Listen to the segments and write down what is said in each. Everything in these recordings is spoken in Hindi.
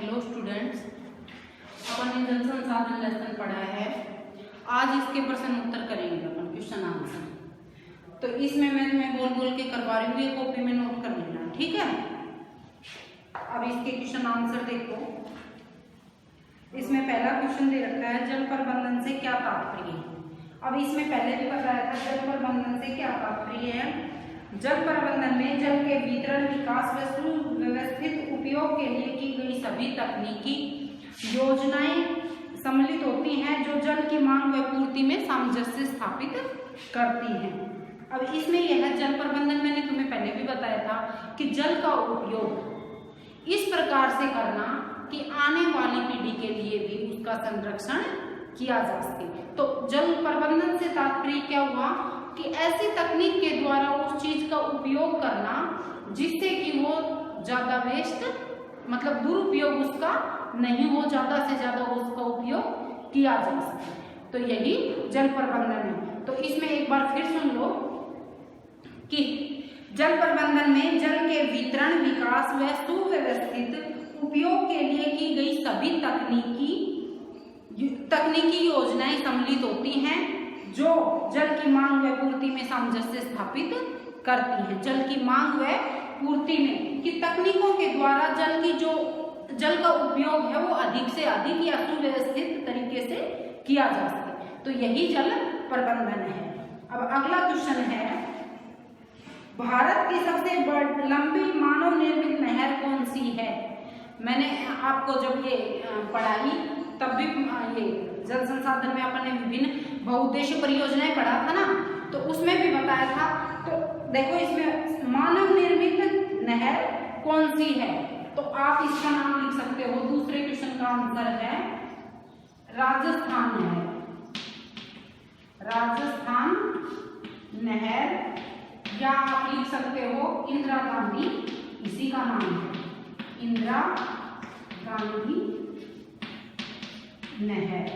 हेलो स्टूडेंट्स, अपन ने जल संसाधन लेसन पढ़ा है। आज इसके प्रश्न उत्तर करेंगे अपन, क्वेश्चन आंसर। तो इसमें मैं बोल बोल के करवा रही हूँ, ये कॉपी में नोट कर लेना, ठीक है। अब इसके क्वेश्चन आंसर देखो। इसमें पहला क्वेश्चन दे रखा है, जल प्रबंधन से क्या तात्पर्य है। अब इसमें पहले भी बताया था जल प्रबंधन से क्या तात्पर्य है। जल प्रबंधन में जल के वितरण, विकास व सुव्यवस्थित उपयोग के लिए की गई सभी तकनीकी योजनाएं सम्मिलित होती हैं जो जल की मांग व पूर्ति में सामंजस्य स्थापित करती हैं। अब इसमें यह है जल प्रबंधन, मैंने तुम्हें पहले भी बताया था कि जल का उपयोग इस प्रकार से करना कि आने वाली पीढ़ी के लिए भी उसका संरक्षण किया जा सके। तो जल प्रबंधन से तात्पर्य क्या हुआ कि ऐसी तकनीक के द्वारा उस चीज का उपयोग करना जिससे कि वो ज्यादा वेस्ट, मतलब दुरुपयोग उसका नहीं हो, ज्यादा से ज्यादा उसका उपयोग किया जा सके। तो यही जल प्रबंधन है। तो इसमें एक बार फिर सुन लो कि जल प्रबंधन में जल के वितरण, विकास व सुव्यवस्थित उपयोग के लिए की गई सभी तकनीकी योजनाएं सम्मिलित होती हैं जो जल की मांग व पूर्ति में सामंजस्य स्थापित करती हैं। जल की मांग व पूर्ति में कि तकनीकों के द्वारा जल का उपयोग है वो अधिक से अधिक या सुव्यवस्थित तरीके से किया जा सके। तो यही जल प्रबंधन है। अब अगला क्वेश्चन है, भारत की सबसे लंबी मानव निर्मित नहर कौन सी है। मैंने आपको जब ये पढ़ाई तब भी ये जल संसाधन में अपन ने विभिन्न बहुउद्देशीय परियोजनाएं पढ़ा था ना, तो उसमें भी बताया था। तो देखो इसमें मानव निर्मित नहर कौन सी है, तो आप इसका नाम लिख सकते हो। दूसरे क्वेश्चन का आंसर है राजस्थान नहर। राजस्थान नहर, या आप लिख सकते हो इंदिरा गांधी, इसी का नाम है इंदिरा गांधी नहर,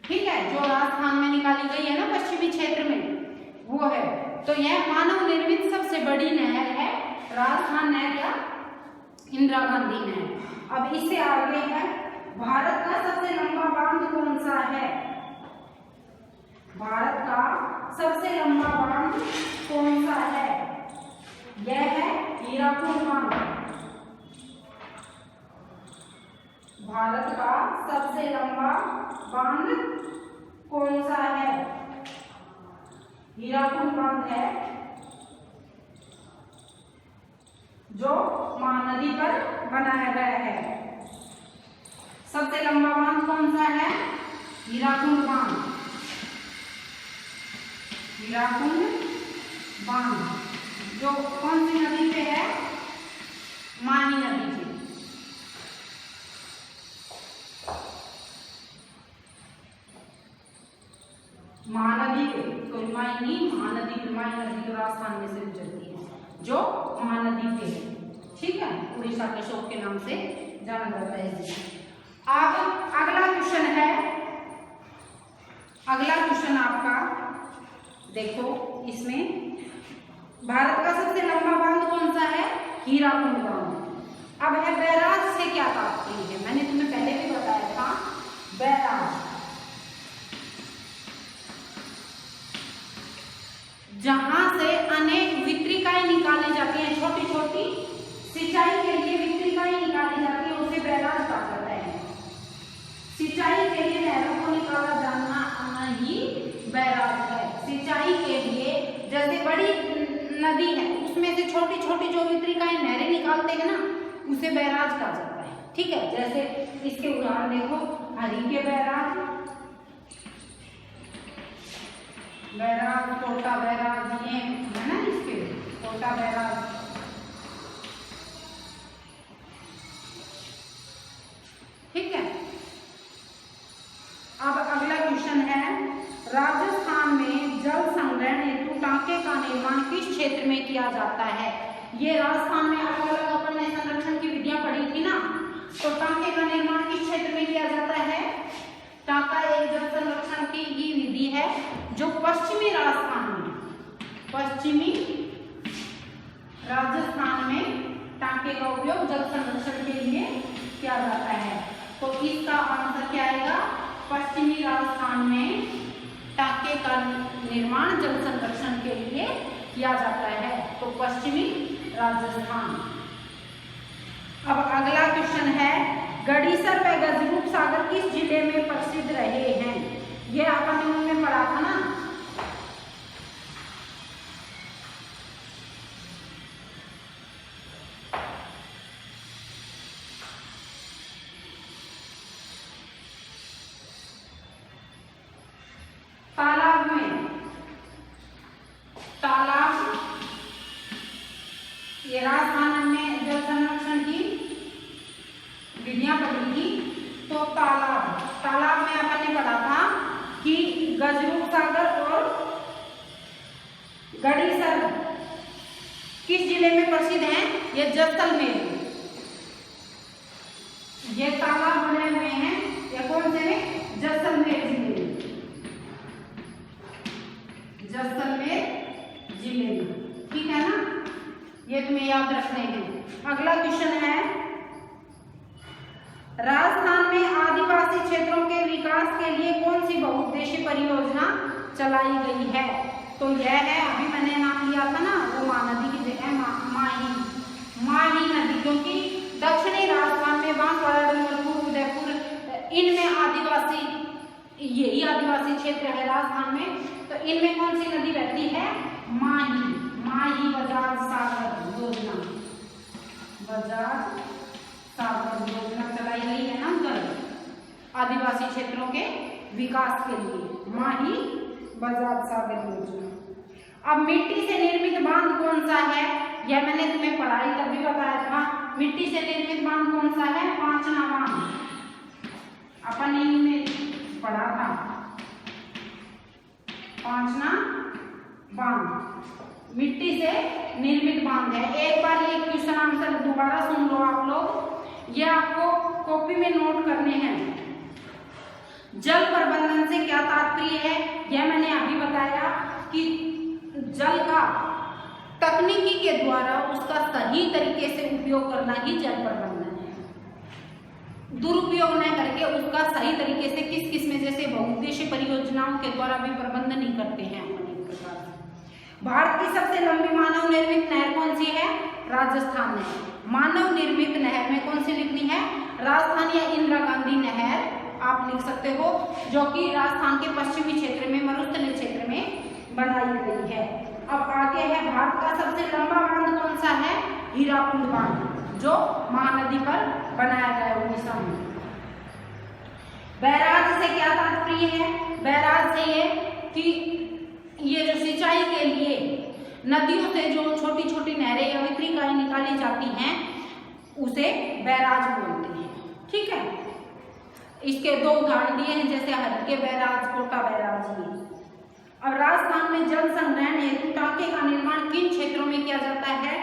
ठीक है, जो राजस्थान में निकाली गई है ना, पश्चिमी क्षेत्र में, वो है। तो यह मानव निर्मित सबसे बड़ी नहर है राजस्थान नहर या इंदिरा गांधी नहर। अब इससे आगे है, भारत का सबसे लंबा बांध कौन सा है। भारत का सबसे लंबा बांध कौन सा है, यह है हीराकुद बांध। भारत का सबसे लंबा बांध कौन सा है, हीराकुद बांध है, जो महानदी पर बनाया गया है। सबसे लंबा बांध कौन सा है, हीराकुद बांध। हीराकुद बांध जो कौन सी नदी पे है, माही नदी पे। महानदी पे, तो महानदी पे, माही नदी तो राजस्थान में से गुजरती है, जो महानदी पे है, ठीक है, उड़ीसा के शोक के नाम से जाना जाता है। अब अगला क्वेश्चन है, अगला क्वेश्चन आपका देखो, इसमें भारत का सबसे लंबा बांध कौन सा है, हीराकुद बांध। अब है बैराज से क्या तात्पर्य है, मैंने तुम्हें पहले भी बताया था। बैराज जहां से अनेक वितरिकाएं निकाली जाती हैं, छोटी छोटी सिंचाई के लिए वितरिकाएं निकाली जाती है, उसे बैराज कहा जाता है। सिंचाई के लिए नहरों को निकाला जाना ही बैराज है। सिंचाई के लिए जैसे बड़ी नदी है, उसमें से छोटी छोटी जो वितरिकाएं नहरें निकालते हैं ना, उसे बैराज कहा जाता है, ठीक है। जैसे इसके उदाहरण देखो, हरी के बैराज, कोटा बैराज, ये है ना, इसके कोटा बैराज, ठीक है। अब अगला क्वेश्चन है, राजस्थान में जल संग्रहण हेतु टांके का निर्माण किस क्षेत्र में किया जाता है। ये राजस्थान में अलग अलग अपन ने संरक्षण की विधियां पढ़ी थी ना, तो टांके का निर्माण किस क्षेत्र में किया जाता है। टांका एक जल संरक्षण की ही विधि है जो पश्चिमी राजस्थान में, पश्चिमी राजस्थान में टांके का उपयोग जल संरक्षण के लिए किया जाता है। तो इसका आंसर क्या आएगा? पश्चिमी राजस्थान में टांके का निर्माण जल संरक्षण के लिए किया जाता है, तो पश्चिमी राजस्थान। अब अगला क्वेश्चन है, गड़ीसर व गजरूप सागर किस जिले में प्रसिद्ध रहे हैं? ये अपन में पढ़ा था ना। तालाब में, तालाब, ये राजस्थान में जल संरक्षण की विधियां पढ़ी थी। तो तालाब, तालाब में अपन ने पढ़ा था कि गजरूप सागर और गड़ीसर किस जिले में प्रसिद्ध हैं? ये जैसलमेर। ये तालाब बने हुए हैं, ये कौन से में? जैसलमेर जिले में, जैसलमेर जिले में, ठीक है ना। ये तुम्हें याद रखने हैं। अगला क्वेश्चन है, राजस्थान में आदिवासी क्षेत्रों के विकास के लिए कौन सी बहुउद्देशीय परियोजना चलाई गई है? तो यह है, अभी मैंने नाम लिया था ना, वो महानदी की जगह माही नदी, क्योंकि दक्षिणी राजस्थान में बांसवाड़ा, डूंगरपुर, उदयपुर, इनमें आदिवासी, यही आदिवासी क्षेत्र है राजस्थान में, तो इनमें कौन सी नदी बहती है? माही बजाज सागर योजना, बजाज सागर योजना चलाई गई है ना उधर आदिवासी क्षेत्रों के विकास के लिए, माही बजाज सागर योजना। अब मिट्टी से निर्मित बांध कौन सा है? यह मैंने तुम्हें पढ़ाई तभी बताया था। मिट्टी से निर्मित बांध कौन सा है? पांचना बांध, अपन ने पढ़ा था, पांचना बांध मिट्टी से निर्मित बांध है। एक बार ये क्वेश्चन आंसर दोबारा सुन लो आप लोग, ये आपको कॉपी में नोट करने हैं। जल प्रबंधन से क्या तात्पर्य है? यह मैंने अभी बताया कि जल का तकनीकी के द्वारा उसका सही तरीके से उपयोग करना ही जल प्रबंधन है। दुरुपयोग न करके उसका सही तरीके से किस किस में, जैसे बहुउद्देशीय परियोजनाओं के द्वारा भी प्रबंधन नहीं करते हैं अपन एक प्रकार से। भारत की सबसे लंबी मानव निर्मित नहर कौन सी है? राजस्थान में। मानव निर्मित नहर में कौन सी लिखनी है? राजस्थान या इंदिरा गांधी नहर आप लिख सकते हो, जो कि राजस्थान के पश्चिमी क्षेत्र में, मरुस्थलीय क्षेत्र में बनाई गई है। अब आगे है, भारत का सबसे लंबा बांध कौन सा है? हीराकुंड बांध, जो महानदी पर बनाया गया है उड़ीसा में। बैराज से क्या तात्पर्य है? बैराज से ये कि ये जो सिंचाई के लिए नदियों से जो छोटी छोटी नहरें या वितरिकाएं निकाली जाती हैं, उसे बैराज बोलते हैं, ठीक है। इसके दो उदाहरण दिए हैं, जैसे हल्के बैराज, कोटा बैराज में। अब राजस्थान में जल संग्रहण हेतु टांके का निर्माण किन क्षेत्रों में किया जाता है?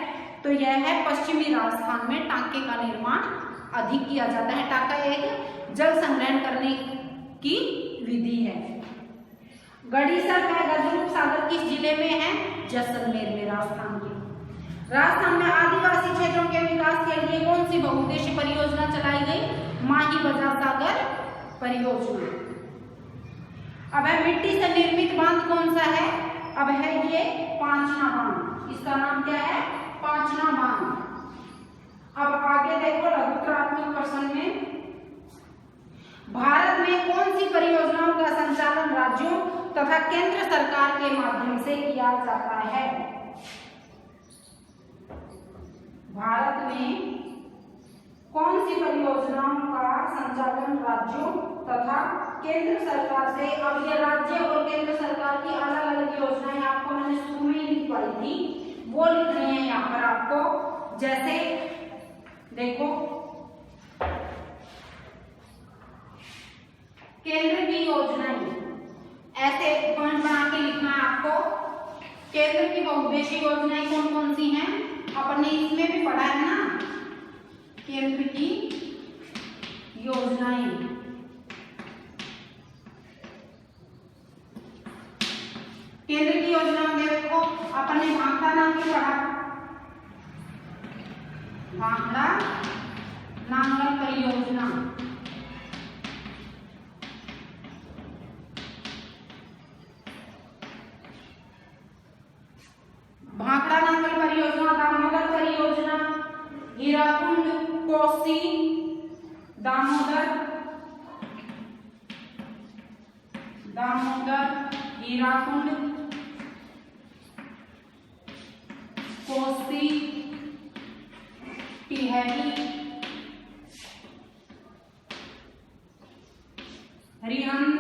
तो यह है पश्चिमी राजस्थान में टांके का निर्माण अधिक किया जाता है। टांका एक जल संग्रहण करने की विधि है। गड़ीसर व गजरूप सागर किस जिले में है? जैसलमेर में, राजस्थान के। राजस्थान में आदिवासी क्षेत्रों के विकास के लिए कौन सी बहुउद्देशीय परियोजना चलाई गई? माही बजाज सागर परियोजना। अब है, मिट्टी से निर्मित बांध कौन सा है? अब है ये पांचना बांध, इसका नाम क्या है? पांचना बांध। अब आगे देखो लघुत्रात्मक प्रश्न में, भारत में कौन सी परियोजनाओं का संचालन राज्यों तथा केंद्र सरकार के माध्यम से किया जाता है? भारत में कौन सी परियोजनाओं का संचालन राज्यों तथा केंद्र सरकार से? अब ये राज्य और केंद्र सरकार की अलग अलग योजनाएं आपको मैंने शुरू में ही लिखवाई थी, वो लिख रही हैं यहाँ पर आपको। जैसे देखो, केंद्र की योजनाएं, ऐसे पॉइंट बना के लिखना है आपको। केंद्र की बहुउद्देशीय योजनाएं कौन कौन सी हैं? अपन ने इसमें भी पढ़ा है ना, केंद्र की योजनाएं। केंद्र की योजना में देखो, अपन ने भागता नाम भी पढ़ा, भाखड़ा नांगल परियोजना। भाखड़ा नांगल परियोजना, दामोदर परियोजना, हीराकुंड कोसी दामोदर, हीराकुंड कोसी टिहरी रिहंद,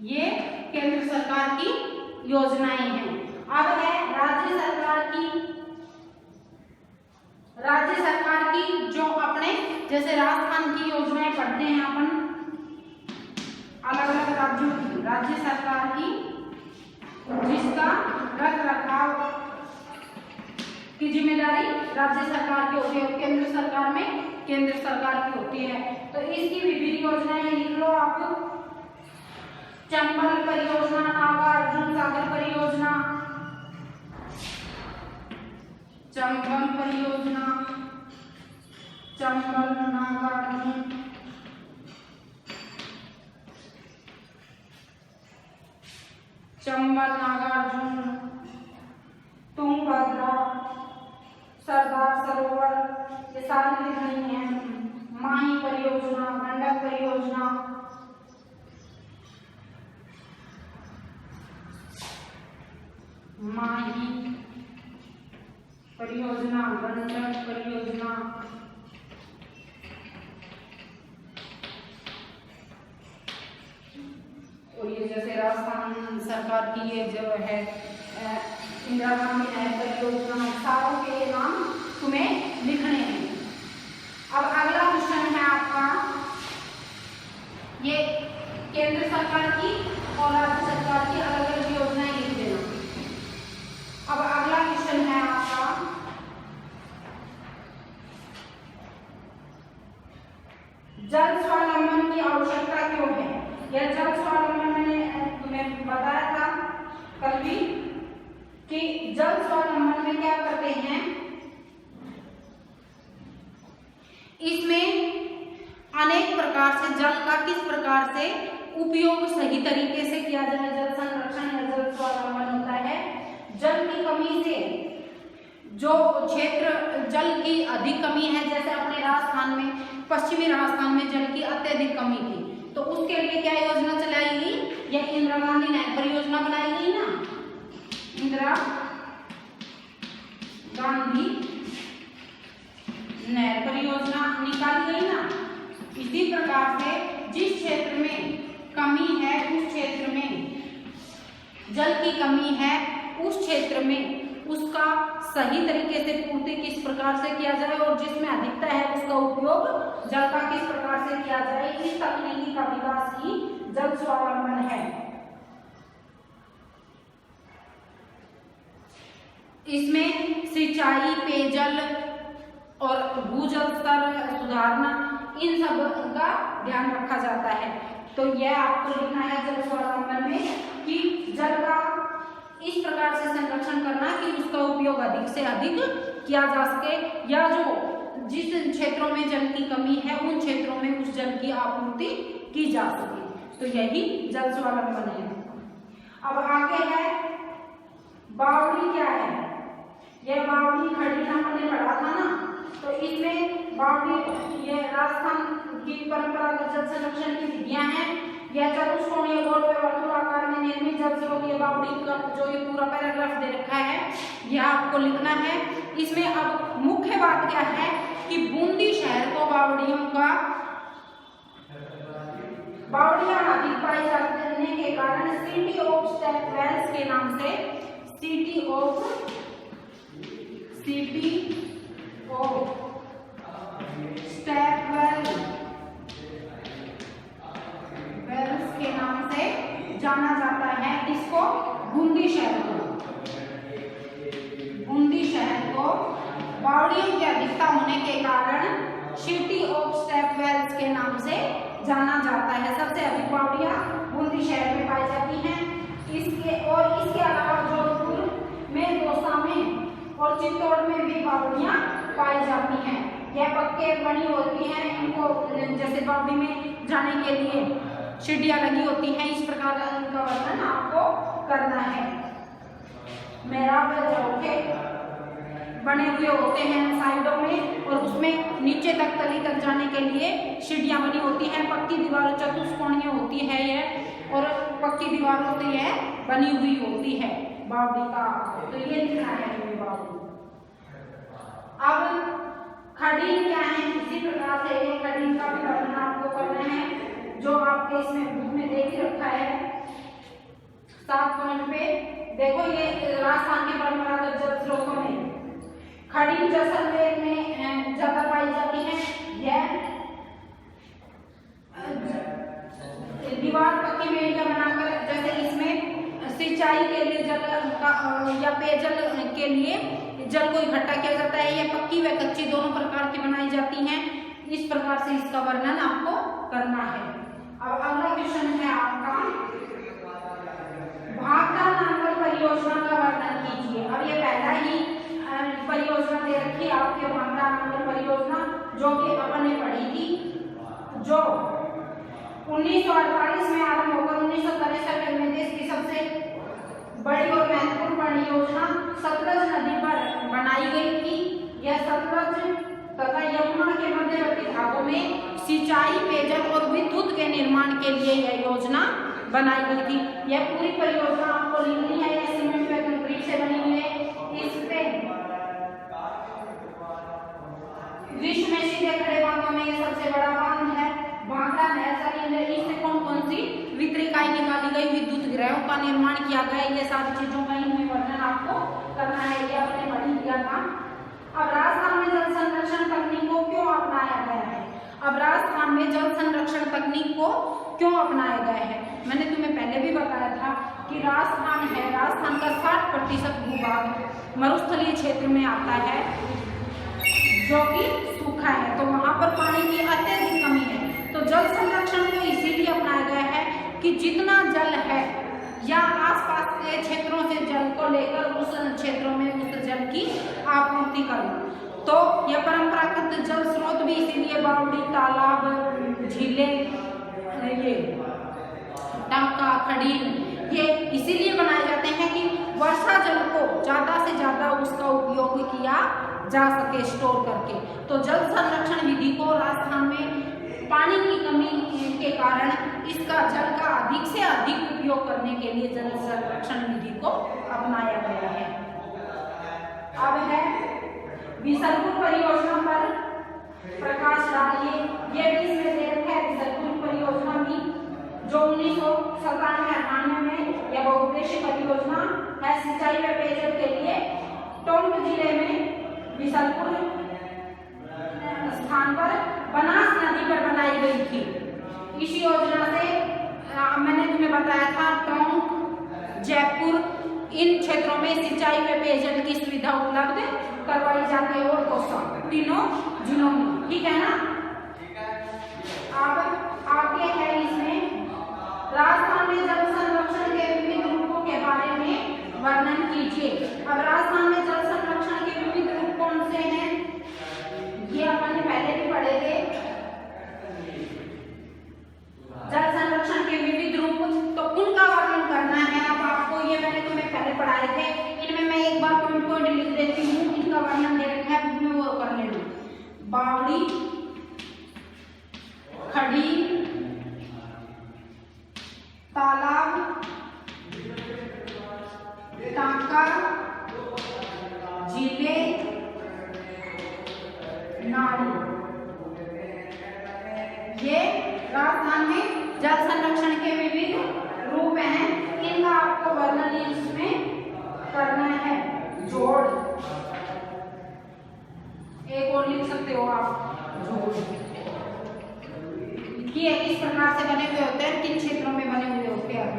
ये केंद्र सरकार की योजनाएं हैं। अब है राज्य सरकार की जो अपने जैसे राजस्थान की योजनाएं पढ़ते हैं अपन अलग अलग राज्यों की, राज्य सरकार की जिसका रख रखाव की जिम्मेदारी राज्य सरकार की होती है, केंद्र सरकार में केंद्र सरकार की होती है। तो इसकी विभिन्न योजनाएं लिख लो आप, चंबल परियोजना, नागार्जुन सागर परियोजना, चंबल परियोजना, चंबल नागार्जुन, तुंगभद्रा, सरदार सरोवर, ये सारी लिखनी है। माही परियोजना, गंडक परियोजना, माही परियोजना, गंडक परियोजना, और ये जैसे राजस्थान सरकार की ये जो है इंदिरा गांधी नहर परियोजना, सारों के नाम तुम्हें लिखने हैं। अब अगला क्वेश्चन है आपका, ये केंद्र सरकार की और राज्य सरकार की अलग अलग योजनाएं लिख देना। अब अगला क्वेश्चन है आपका, जल स्वावलंबन की आवश्यकता क्यों है? यह जल स्वावलंबन मैंने तुम्हें बताया था कल भी कि जल स्वावलंबन में क्या करते हैं, इसमें अनेक प्रकार से जल का किस प्रकार से उपयोग सही तरीके से किया जाए, जल संरक्षण या जल स्वावलंबन होता है। जल की कमी से जो क्षेत्र जल की अधिक कमी है, जैसे अपने राजस्थान में, पश्चिमी राजस्थान में जल की अत्यधिक कमी थी, तो उसके लिए क्या योजना चलाई गई? यह इंदिरा गांधी नहर परियोजना बनाई गई ना, इंदिरा गांधी नहर परियोजना निकाली गई ना। इसी प्रकार से जिस क्षेत्र में कमी है, उस क्षेत्र में जल की कमी है, उस क्षेत्र में उसका सही तरीके से पूर्ति किस प्रकार से किया जाए, और जिसमें अधिकता है उसका उपयोग जल का किस प्रकार से किया जाए, इस तकनीकी का विकास ही जल स्वावलंबन है। इसमें सिंचाई, पेयजल और भूजल स्तर सुधारना, इन सब का ध्यान रखा जाता है। तो यह आपको लिखना है जल स्वावलंबन में कि जल का इस प्रकार से संरक्षण करना कि उसका उपयोग अधिक से अधिक किया जा सके, या जो जिस क्षेत्रों में जल की कमी है उन क्षेत्रों में उस जल की आपूर्ति की जा सके। तो यही जल स्वावलंबन है। अब आगे है बावड़ी। क्या है यह बावड़ी? खड़ी हमने पढ़ा था ना, तो इसमें बावड़ी ये राजस्थान की परंपरागत जल संरक्षण की विधियां हैं। यह चतुष्कोणीय गोल व वर्तुलाकार में निर्मित जल स्रोत, ये बावड़ी का जो ये पूरा पैराग्राफ दे रखा है, यह आपको लिखना है। इसमें अब मुख्य बात क्या है कि बूंदी शहर को बावड़ियां अधिक पाई जाने के कारण सिटी ऑफ स्टेप वेल्स के नाम से सिटी ऑफ स्टेप वेल्स के नाम से जाना जाता है। इसको बूंदी शहर को बावड़ियों की अधिकता होने के कारण सिटी ऑफ स्टेप वेल्स के नाम से जाना जाता है। सबसे अधिक बावड़ियां बूंदी शहर में पाई जाती हैं। इसके अलावा जोधपुर में, दौसा में और चित्तौड़ में भी बावड़ियां पाई जाती हैं। यह पक्के बनी होती हैं, इनको जैसे बावड़ी में जाने के लिए सीढ़ियां लगी होती हैं, इस प्रकार इनका वर्णन आपको करना है। मेहराब चौके बने हुए होते हैं साइडों में, और उसमें नीचे तक तली तक जाने के लिए सीढ़ियां बनी होती हैं। पक्की दीवार चतुष्कोणीय होती है यह, और पक्की दीवारों से यह बनी हुई होती है बावड़ी का। तो ये लिखना है बावड़ी। अब खड़ी क्या है, इसी प्रकार से खड़ी का भी वर्णन आपको करना है, जो आपके इसमें बुक में देख ही रखा है 7 पॉइंट पे। देखो ये राजस्थान के परंपरागत जल स्रोतों में खड़ी जैसलमेर में ज्यादा पाई जाती है। यह दीवार पक्की बेड़ियां बनाकर, जैसे इसमें सिंचाई के लिए जल का या पेयजल के लिए जल को इकट्ठा किया जाता है। यह पक्की व कच्ची दोनों प्रकार की बनाई जाती हैं। इस प्रकार से इसका वर्णन आपको करना है। अब अगला क्वेश्चन है आपका, भाखड़ा नांगल परियोजना का वर्णन कीजिए। अब ये पहला ही परियोजना दे रखी है आपके, भाखड़ा नांगल परियोजना, जो कि अपन ने पढ़ी थी, जो 1948 में आरंभ होकर 1963 में देश की सबसे बड़ी और महत्वपूर्ण परियोजना सतलज नदी पर बनाई गई थी। यह सतलज तथा यमुना के मध्यवर्ती भागों में सिंचाई, पेयजल और विद्युत के निर्माण के लिए यह योजना बनाई गई थी। यह पूरी परियोजना आपको लिखनी है। यह सीमेंट व कंक्रीट से बनी हुई है। इस पे विश्व में सीधे खड़े बांधों में यह सबसे बड़ा बांध है। भाखड़ा नहर संयंत्र, इससे कौन कौन सी वितरण इकाई निकाली गई, विद्युत गृहों का निर्माण किया गया, ये सारी चीजों का ही वर्णन आपको करना है। ये आपने पढ़ी दिया था। अब राजस्थान में जल संरक्षण तकनीक को क्यों अपनाया गया है? अब राजस्थान में जल संरक्षण तकनीक को क्यों अपनाया गया है? मैंने तुम्हें पहले भी बताया था कि राजस्थान है, राजस्थान का 60% भूभाग मरुस्थलीय क्षेत्र में आता है, जो कि सूखा है, तो वहां पर पानी की अत्यधिक कमी है। तो जल संरक्षण को इसीलिए अपनाया गया है कि जितना जल है या आसपास के क्षेत्रों से जल को लेकर उस क्षेत्रों में उस जल की आपूर्ति करना। तो यह परंपरागत जल स्रोत भी इसीलिए बावड़ी, तालाब, झीलें, ये टांका, खड़ी, ये इसीलिए बनाए जाते हैं कि वर्षा जल को ज्यादा से ज्यादा उसका उपयोग किया जा सके स्टोर करके। तो जल संरक्षण विधि को राजस्थान में पानी की कमी के कारण इसका जल का अधिक से अधिक उपयोग करने के लिए जल संरक्षण विधि को अपनाया गया है। अब है बिसलपुर परियोजना पर प्रकाश डालिए। ये भी इसमें दे रखा है बिसलपुर परियोजना भी, जो 1997-98 में यह बहुउद्देशीय परियोजना है सिंचाई व पेयजल के लिए टोंक जिले में बिसलपुर स्थान पर बनास नदी पर बनाई गई थी। इस योजना से मैंने तुम्हें बताया था टोंक, जयपुर, इन क्षेत्रों में सिंचाई व पेयजल की सुविधा उपलब्ध करवाई जाती है, और कोसा तीनों जिलों में, ठीक है ना। अब आगे है इसमें राजस्थान में जल संरक्षण के विविध रूपों के बारे में वर्णन कीजिए। अब राजस्थान में जल संरक्षण के विविध रूप कौन से हैं, ये अपन ने पहले भी पढ़े थे। जल संरक्षण के विविध रूप, तो उनका वर्णन करना है। अब आपको ये मैंने तुम्हें पहले पढ़ाए थे, इनमें मैं एक बार पॉइंट पॉइंट लिख देती हूँ। इनका वर्णन दे रखा है, उसमें वो कर लेना। बावड़ी, खड़ी, तालाब, टांका, झीलें, नाली, ये राजस्थान में जल संरक्षण के विविध रूप हैं। इनका आपको वर्णन इसमें करना है। जोड़, एक और लिख सकते हो आप, जोड़, ये इस प्रकार से बने हुए होते हैं, 3 क्षेत्रों में बने हुए होते हैं।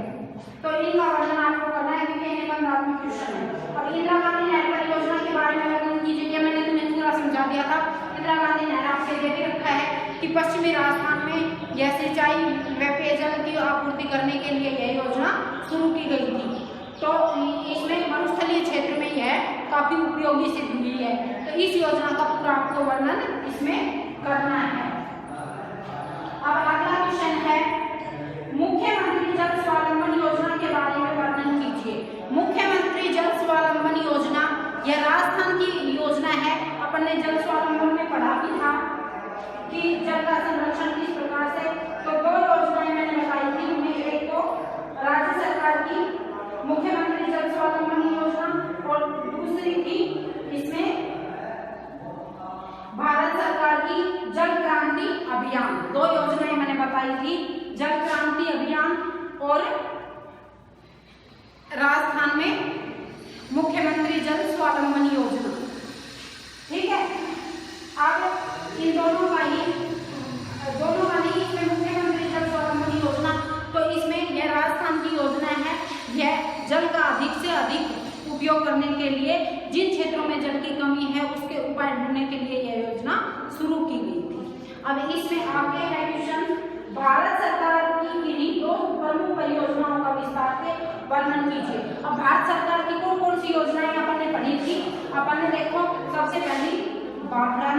तो इनका वर्णन आपको करना है, क्योंकि ये निबंधात्मक क्वेश्चन है। अब इंदिरा गांधी नहर परियोजना के बारे में वर्णन कीजिए। मैंने तुम्हें पूरा समझा दिया था। इंदिरा गांधी नहर आपसे ये भी रखा है कि पश्चिमी राजस्थान में यह सिंचाई व पेयजल की आपूर्ति करने के लिए यह योजना शुरू की गई थी। तो इसमें मरुस्थलीय क्षेत्र में यह काफी उपयोग उपयोगी सिद्ध हुई है। तो इस योजना का पूरा आपको वर्णन इसमें करना है। अब अगला क्वेश्चन है, मुख्यमंत्री जल स्वावलंबन योजना के बारे में वर्णन कीजिए। मुख्यमंत्री जल स्वावलंबन योजना यह राजस्थान की योजना है। अपन ने जल स्वावलंबन में पढ़ा भी था कि जल का संरक्षण किस प्रकार से। तो दो योजनाएं मैंने बताई थी, उनमें एक तो राज्य सरकार की मुख्यमंत्री जल स्वावलंबन योजना और दूसरी थी इसमें भारत सरकार की जल क्रांति अभियान। दो योजनाएं मैंने बताई थी, जल क्रांति अभियान और राजस्थान में मुख्यमंत्री जल स्वावलंबन योजना। ठीक है, अब इन दोनों का नहीं, इसमें मुख्यमंत्री जल स्वावलंबन योजना, तो इसमें यह राजस्थान की योजना है। यह जल का अधिक से अधिक उपयोग करने के लिए, जिन क्षेत्रों में जल की कमी है उसके उपाय ढूंढने के लिए यह योजना शुरू की गई थी। अब इसमें आगे है क्वेश्चन, भारत सरकार की किन्हीं दो प्रमुख परियोजनाओं का विस्तार से वर्णन कीजिए। अब भारत सरकार की कौन कौन सी योजनाएं अपन ने पढ़ी थी। अपन ने देखो सबसे पहली भाखड़ा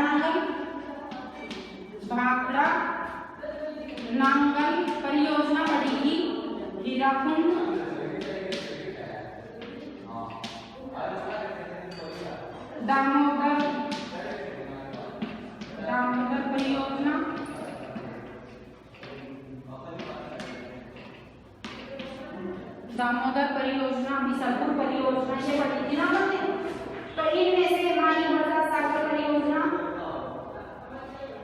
नांगल परियोजना पढ़ी थी, हीराकुंड, दामोदर परियोजना, बिसलपुर परियोजना ये पढ़ी थी ना हमने। तो इनमें से माहीमर्जा सागर परियोजना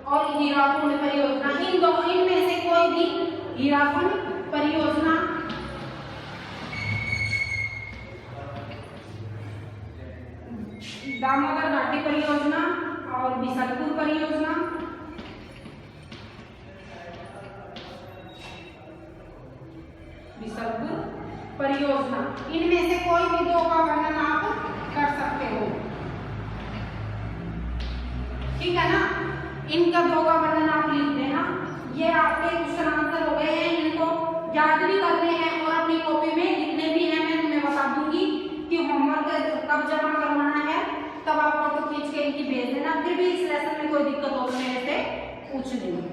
और हीराकुंड परियोजना, इनमें से कोई भी हीराकुंड परियोजना, दामोदर घाटी परियोजना और बिसलपुर परियोजना, इनमें से कोई भी दो का वर्णन आप कर सकते हो। ठीक है ना, इनका दो का वर्णन आप लिख देना। ये आपके क्वेश्चन आंसर हो गए हैं, इनको याद भी करने हैं और अपनी कॉपी में जितने भी हैं मैं तुम्हें बता दूंगी कि होमवर्क कब जमा करवाना है, तब आप फोटो खींच के इनकी भेज देना। फिर भी इस लेसन में कोई दिक्कत हो तो मेरे से पूछ लेना।